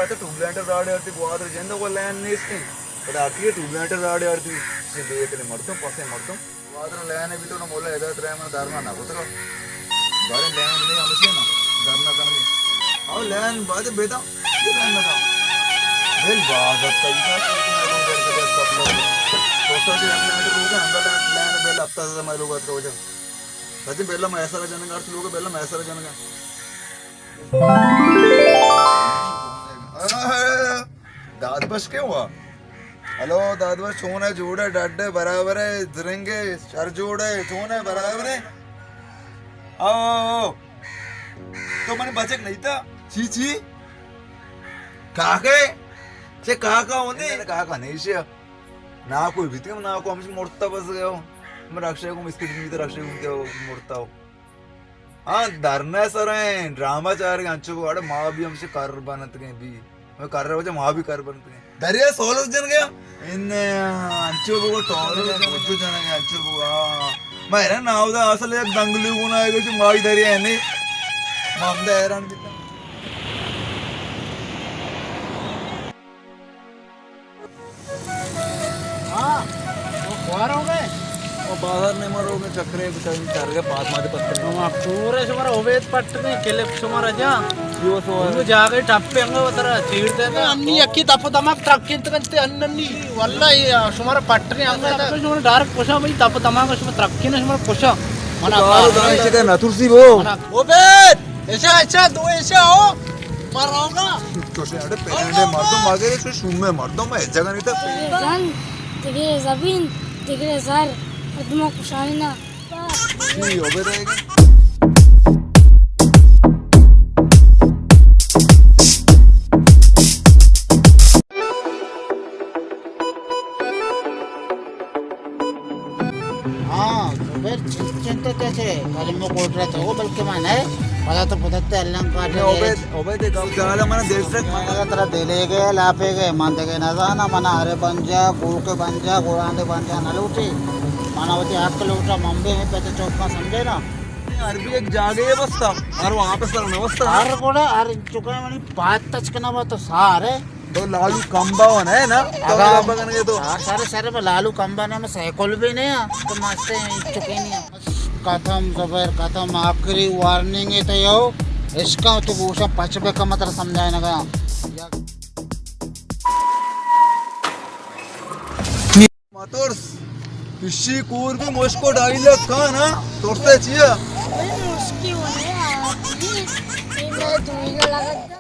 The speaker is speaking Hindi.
అయితే ట్యూబ్లైట్ రాడాಡ್ತಿ వాటర్ ಜೆಂದ ಕೊಲ್ಲಾನ್ ನೀಸ್ತಿ ಬಟ್ ಆಕಿಗೆ ಟ್ಯೂಬ್ಲೈಟ್ ರಾಡಾಡ್ತಿ ಬೇಕನೆ ಮರ್ತು ಪಸೆ ಮರ್ತು ವಾದ್ರ ಲ್ಯಾನೆ ಬಿಟ್ಟು ನಮ್ಮ ಒಳ್ಳೆ ಎದ ತ್ರಾಯಮ ಧರ್ಮನ ಗೊತ್ತರ ಬಾರೆ ಲ್ಯಾನ್ ಇದೆ ಅಮಸೇನ ಧರ್ಮ ಕನಗೆ ಅವ ಲ್ಯಾನ್ ಬಾದೆ ಬೇತಾ ಲ್ಯಾನ್ ಬೇತಾ वेल बात तरीका सोसाइटी अपने लोग अंदर लैंड बेल हफ्ता से मैं लोग आता हो सचिन बेला मैं ऐसा जन का लोग बेला मैं ऐसा जन का दाद बस क्यों हुआ हेलो दाद बस सोने जोड़े डड्डे बराबर है जरेंगे सर जोड़े सोने बराबर है आओ तो मैंने बचक नहीं था ची ची काके चे काका होने काका नहीं शे ना कोई भी तुम ना को हमसे मोड़ता बस गया हो मैं रक्षे को मिस्किट में तो रक्षे को क्या मोड़ता हो हाँ धरना सर है ड्रामा चार के अंचो को अरे माँ भी हमसे कर बनते हैं भी मैं कर रहा हूँ जब माँ भी कर बनते हैं दरिया 16 जन गया इन्ने अंचो को टॉर जो जन गया अंचो को हाँ मैं ना नाव दा असल एक दंगली को ना आएगा जो माँ दरिया है नहीं मामदा हैरान कितना बाजार ने मारोगे चक्रे चार के पास मारे पत्ते पूरे सुमार ओवेद पट्टने केले सुमार जा నువ్వు జాగే టప్పెంగా వతరా చీడితే అన్ని ఎక్కి తప్పు తమాక్ ట్రక్ ఇంతకంటే అన్నీ వల్ల సుమారు పట్టని అంగ సుమారు డైరెక్ట్ పోషా మరి తప్పు తమాక్ సుమారు ట్రక్కిన సుమారు పోషా మన दाई से ना तुरसी वो ओवेद ऐसा ऐसा दो ऐसा हो मारोगा छोटे अरे पेंडे मार दो मार के शुम में मार दो मैं जगह नहीं था जान तेरे जमीन तेरे सर अदमा कुशानी ना ये ओबे रहेगा हाँ फिर चिंता कैसे कलम कोट रहे थे वो बल्कि मैंने पता तो अलंकार ओबे ओबे देखो जाना मैंने देश तक मन तरह दिलेगे लापेगे मंदगे नजाना मन हरे पंजा कूके पंजा गुरांडे पंजा नलूटी मानवती हक लूटा मम्बे में पैसे चौका समझे ना अरबी एक जागे है बस्ता और वहाँ पे सर नमस्ता हर कोड़ा हर चुका मनी बात टच करना बात तो सारे तो लालू कंबावन है ना अगर बगन तो सारे सारे में लालू कंबाने में साइकिल भी नहीं है तो मस्ते चुके नहीं कथम जबर कथम आखिरी वार्निंग है तो यो इसका तो गोशा पचबे का मतलब समझाने गया मातोर्स पिशी कूर भी मुझको डायलॉग कहा ना तोड़ते चाहिए मुश्किल है यार ये मैं तुम्हें लगा